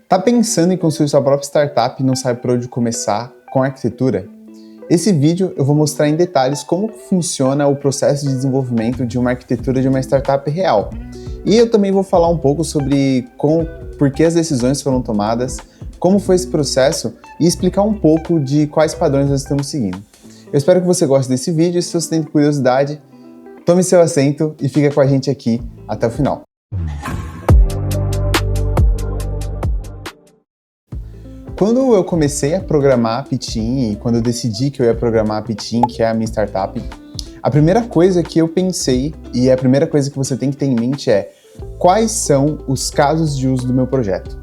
Tá pensando em construir sua própria startup e não sabe por onde começar com arquitetura? Esse vídeo eu vou mostrar em detalhes como funciona o processo de desenvolvimento de uma arquitetura de uma startup real. E eu também vou falar um pouco sobre por que as decisões foram tomadas, como foi esse processo e explicar um pouco de quais padrões nós estamos seguindo. Eu espero que você goste desse vídeo e se você tem curiosidade, tome seu assento e fica com a gente aqui até o final. Quando eu comecei a programar a Pitin e quando eu decidi que eu ia programar a Pitin, que é a minha startup, a primeira coisa que eu pensei e a primeira coisa que você tem que ter em mente é quais são os casos de uso do meu projeto.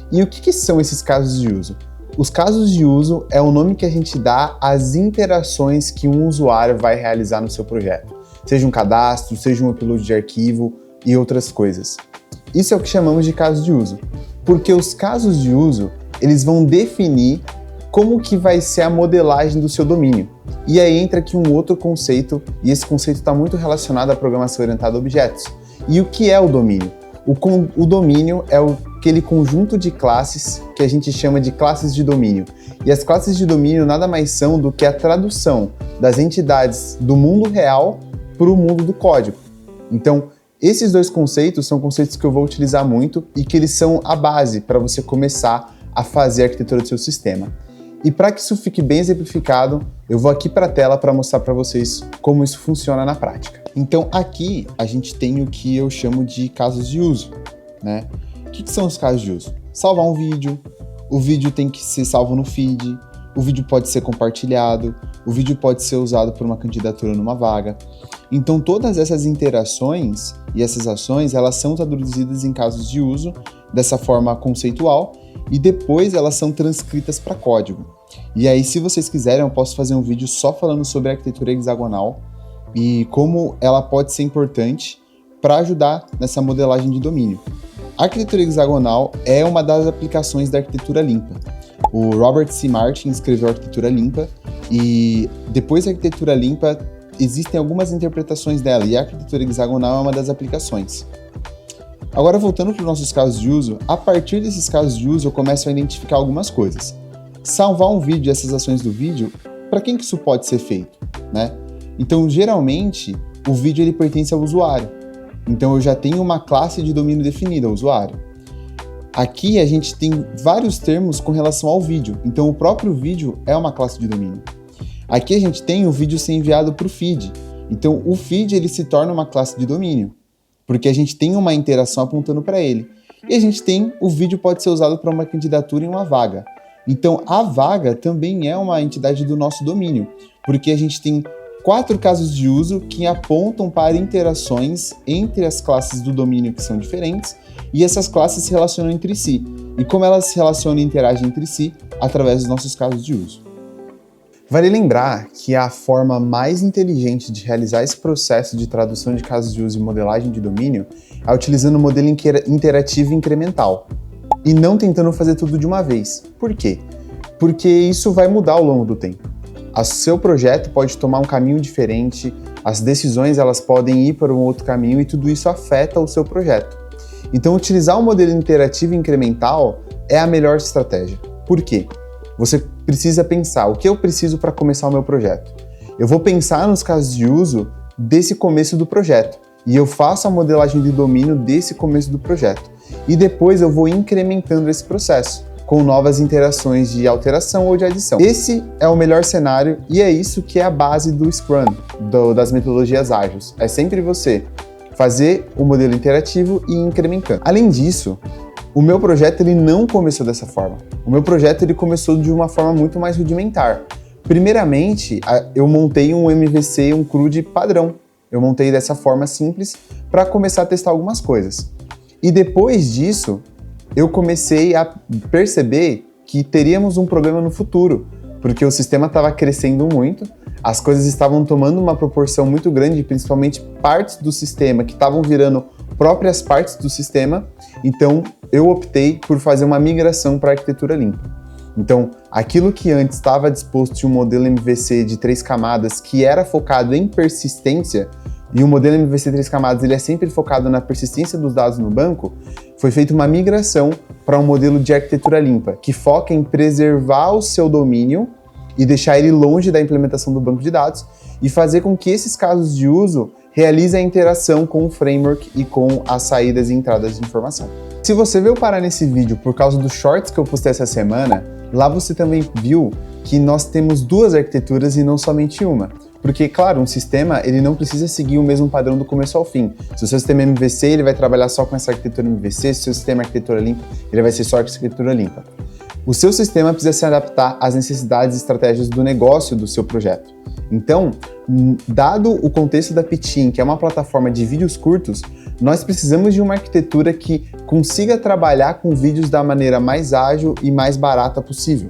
E o que são esses casos de uso? Os casos de uso é o nome que a gente dá às interações que um usuário vai realizar no seu projeto, seja um cadastro, seja um upload de arquivo e outras coisas. Isso é o que chamamos de casos de uso, porque os casos de uso eles vão definir como que vai ser a modelagem do seu domínio. E aí entra aqui um outro conceito, e esse conceito está muito relacionado à programação orientada a objetos. E o que é o domínio? O domínio é aquele conjunto de classes que a gente chama de classes de domínio. E as classes de domínio nada mais são do que a tradução das entidades do mundo real para o mundo do código. Então, esses dois conceitos são conceitos que eu vou utilizar muito e que eles são a base para você começar a fazer a arquitetura do seu sistema. E para que isso fique bem exemplificado, eu vou aqui para a tela para mostrar para vocês como isso funciona na prática. Então aqui a gente tem o que eu chamo de casos de uso, né? O que são os casos de uso? Salvar um vídeo, o vídeo tem que ser salvo no feed, o vídeo pode ser compartilhado, o vídeo pode ser usado por uma candidatura numa vaga. Então todas essas interações e essas ações, elas são traduzidas em casos de uso dessa forma conceitual e depois elas são transcritas para código. E aí, se vocês quiserem, eu posso fazer um vídeo só falando sobre a arquitetura hexagonal e como ela pode ser importante para ajudar nessa modelagem de domínio. A arquitetura hexagonal é uma das aplicações da arquitetura limpa. O Robert C. Martin escreveu a arquitetura limpa e depois da arquitetura limpa existem algumas interpretações dela e a arquitetura hexagonal é uma das aplicações. Agora, voltando para os nossos casos de uso, a partir desses casos de uso eu começo a identificar algumas coisas. Salvar um vídeo e essas ações do vídeo, para quem que isso pode ser feito, né? Então, geralmente, o vídeo ele pertence ao usuário. Então, eu já tenho uma classe de domínio definida, o usuário. Aqui a gente tem vários termos com relação ao vídeo. Então, o próprio vídeo é uma classe de domínio. Aqui a gente tem o vídeo ser enviado para o feed. Então, o feed ele se torna uma classe de domínio, porque a gente tem uma interação apontando para ele. E a gente tem, o vídeo pode ser usado para uma candidatura em uma vaga. Então, a vaga também é uma entidade do nosso domínio, porque a gente tem 4 casos de uso que apontam para interações entre as classes do domínio que são diferentes, e essas classes se relacionam entre si. E como elas se relacionam e interagem entre si? Através dos nossos casos de uso. Vale lembrar que a forma mais inteligente de realizar esse processo de tradução de casos de uso e modelagem de domínio é utilizando o modelo interativo incremental e não tentando fazer tudo de uma vez. Por quê? Porque isso vai mudar ao longo do tempo. O seu projeto pode tomar um caminho diferente, as decisões elas podem ir para um outro caminho e tudo isso afeta o seu projeto. Então, utilizar o modelo interativo incremental é a melhor estratégia. Por quê? Você precisa pensar, o que eu preciso para começar o meu projeto? Eu vou pensar nos casos de uso desse começo do projeto e eu faço a modelagem de domínio desse começo do projeto. E depois eu vou incrementando esse processo com novas interações de alteração ou de adição. Esse é o melhor cenário e é isso que é a base do Scrum, das metodologias ágeis. É sempre você fazer o modelo interativo e ir incrementando. Além disso, o meu projeto ele não começou dessa forma. O meu projeto ele começou de uma forma muito mais rudimentar. Primeiramente, eu montei um MVC, um CRUD padrão. Eu montei dessa forma simples para começar a testar algumas coisas. E depois disso, eu comecei a perceber que teríamos um problema no futuro, porque o sistema estava crescendo muito, as coisas estavam tomando uma proporção muito grande, principalmente partes do sistema que estavam virando próprias partes do sistema, então eu optei por fazer uma migração para a arquitetura limpa. Então, aquilo que antes estava disposto em um modelo MVC de 3 camadas que era focado em persistência, e o modelo MVC 3 camadas ele é sempre focado na persistência dos dados no banco, foi feita uma migração para um modelo de arquitetura limpa, que foca em preservar o seu domínio e deixar ele longe da implementação do banco de dados e fazer com que esses casos de uso realizem a interação com o framework e com as saídas e entradas de informação. Se você veio parar nesse vídeo por causa dos shorts que eu postei essa semana, lá você também viu que nós temos duas arquiteturas e não somente uma. Porque, claro, um sistema ele não precisa seguir o mesmo padrão do começo ao fim. Se o seu sistema é MVC, ele vai trabalhar só com essa arquitetura MVC. Se o seu sistema é arquitetura limpa, ele vai ser só arquitetura limpa. O seu sistema precisa se adaptar às necessidades e estratégias do negócio do seu projeto. Então, dado o contexto da Pitin, que é uma plataforma de vídeos curtos, nós precisamos de uma arquitetura que consiga trabalhar com vídeos da maneira mais ágil e mais barata possível.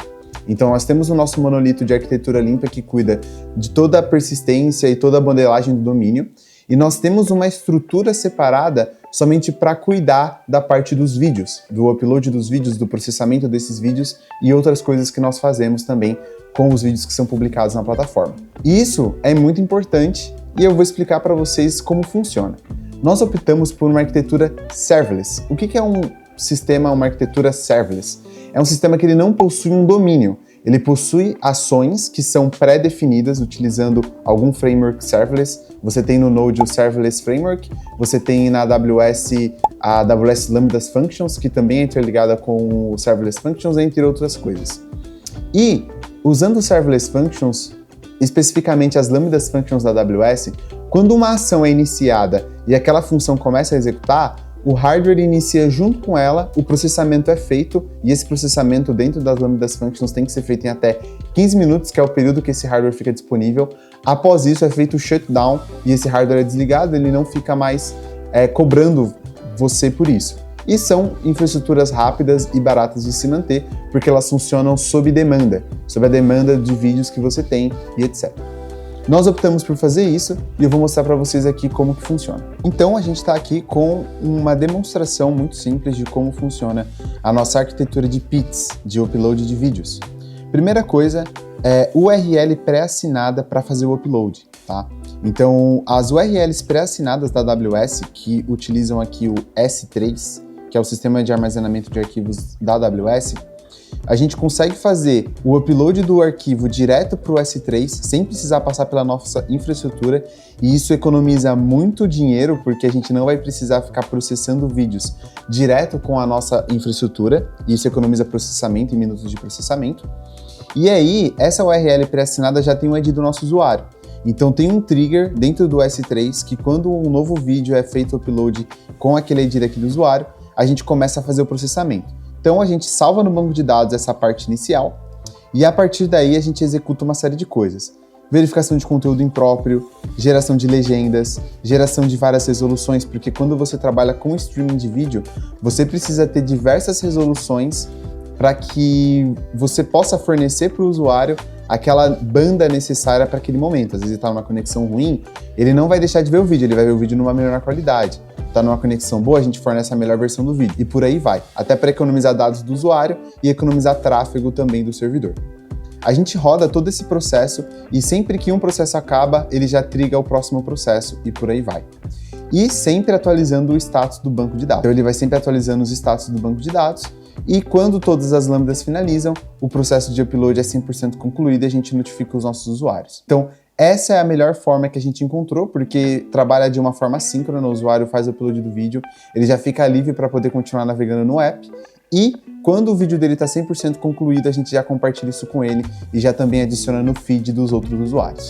Então, nós temos o nosso monolito de arquitetura limpa que cuida de toda a persistência e toda a modelagem do domínio, e nós temos uma estrutura separada somente para cuidar da parte dos vídeos, do upload dos vídeos, do processamento desses vídeos e outras coisas que nós fazemos também com os vídeos que são publicados na plataforma. E isso é muito importante e eu vou explicar para vocês como funciona. Nós optamos por uma arquitetura serverless. O que é um sistema, uma arquitetura serverless? É um sistema que ele não possui um domínio. Ele possui ações que são pré-definidas utilizando algum framework serverless. Você tem no Node o Serverless Framework, você tem na AWS a AWS Lambdas Functions, que também é interligada com o Serverless Functions, entre outras coisas. E, usando o Serverless Functions, especificamente as Lambdas Functions da AWS, quando uma ação é iniciada e aquela função começa a executar, o hardware inicia junto com ela, o processamento é feito e esse processamento dentro das Lambdas Functions tem que ser feito em até 15 minutos, que é o período que esse hardware fica disponível. Após isso é feito o shutdown e esse hardware é desligado, ele não fica mais cobrando você por isso. E são infraestruturas rápidas e baratas de se manter, porque elas funcionam sob demanda, sob a demanda de vídeos que você tem e etc. Nós optamos por fazer isso e eu vou mostrar para vocês aqui como que funciona. Então a gente está aqui com uma demonstração muito simples de como funciona a nossa arquitetura de PITs, de upload de vídeos. Primeira coisa é URL pré-assinada para fazer o upload, tá? Então as URLs pré-assinadas da AWS, que utilizam aqui o S3, que é o sistema de armazenamento de arquivos da AWS, a gente consegue fazer o upload do arquivo direto para o S3 sem precisar passar pela nossa infraestrutura, e isso economiza muito dinheiro porque a gente não vai precisar ficar processando vídeos direto com a nossa infraestrutura, e isso economiza processamento e minutos de processamento. E aí, essa URL pré-assinada já tem o ID do nosso usuário. Então tem um trigger dentro do S3 que quando um novo vídeo é feito upload com aquele ID aqui do usuário, a gente começa a fazer o processamento. Então a gente salva no banco de dados essa parte inicial e a partir daí a gente executa uma série de coisas. Verificação de conteúdo impróprio, geração de legendas, geração de várias resoluções, porque quando você trabalha com streaming de vídeo, você precisa ter diversas resoluções para que você possa fornecer para o usuário aquela banda necessária para aquele momento. Às vezes ele está numa conexão ruim, ele não vai deixar de ver o vídeo, ele vai ver o vídeo numa melhor qualidade. Está numa conexão boa, a gente fornece a melhor versão do vídeo. E por aí vai, até para economizar dados do usuário e economizar tráfego também do servidor. A gente roda todo esse processo e sempre que um processo acaba, ele já triga o próximo processo e por aí vai. E sempre atualizando o status do banco de dados. Então ele vai sempre atualizando os status do banco de dados e quando todas as lambdas finalizam, o processo de upload é 100% concluído e a gente notifica os nossos usuários. Então, essa é a melhor forma que a gente encontrou, porque trabalha de uma forma síncrona, o usuário faz o upload do vídeo, ele já fica livre para poder continuar navegando no app, e quando o vídeo dele está 100% concluído, a gente já compartilha isso com ele e já também adiciona no feed dos outros usuários.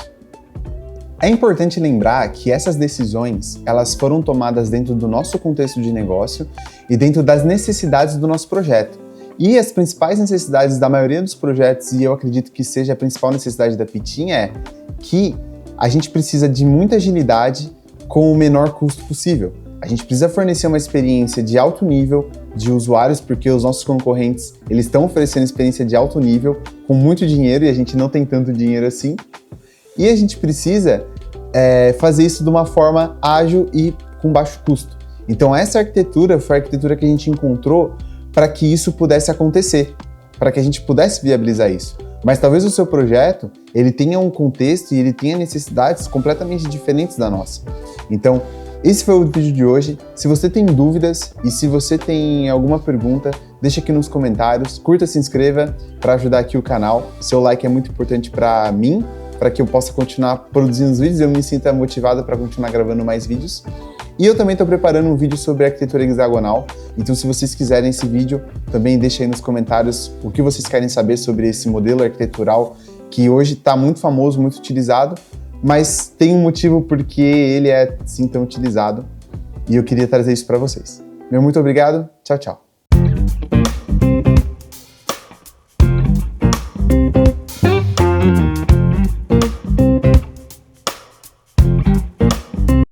É importante lembrar que essas decisões, elas foram tomadas dentro do nosso contexto de negócio e dentro das necessidades do nosso projeto. E as principais necessidades da maioria dos projetos, e eu acredito que seja a principal necessidade da Pitin, é que a gente precisa de muita agilidade com o menor custo possível. A gente precisa fornecer uma experiência de alto nível de usuários, porque os nossos concorrentes eles estão oferecendo experiência de alto nível com muito dinheiro e a gente não tem tanto dinheiro assim. E a gente precisa fazer isso de uma forma ágil e com baixo custo. Então essa arquitetura foi a arquitetura que a gente encontrou para que isso pudesse acontecer, para que a gente pudesse viabilizar isso. Mas talvez o seu projeto ele tenha um contexto e ele tenha necessidades completamente diferentes da nossa. Então, Esse foi o vídeo de hoje. Se você tem dúvidas e se você tem alguma pergunta, deixa aqui nos comentários, curta, se inscreva para ajudar aqui o canal. Seu like é muito importante para mim, para que eu possa continuar produzindo os vídeos e eu me sinta motivado para continuar gravando mais vídeos. E eu também estou preparando um vídeo sobre arquitetura hexagonal, então se vocês quiserem esse vídeo, também deixa aí nos comentários o que vocês querem saber sobre esse modelo arquitetural que hoje está muito famoso, muito utilizado, mas tem um motivo porque ele é sim tão utilizado e eu queria trazer isso para vocês. Meu muito obrigado, tchau, tchau.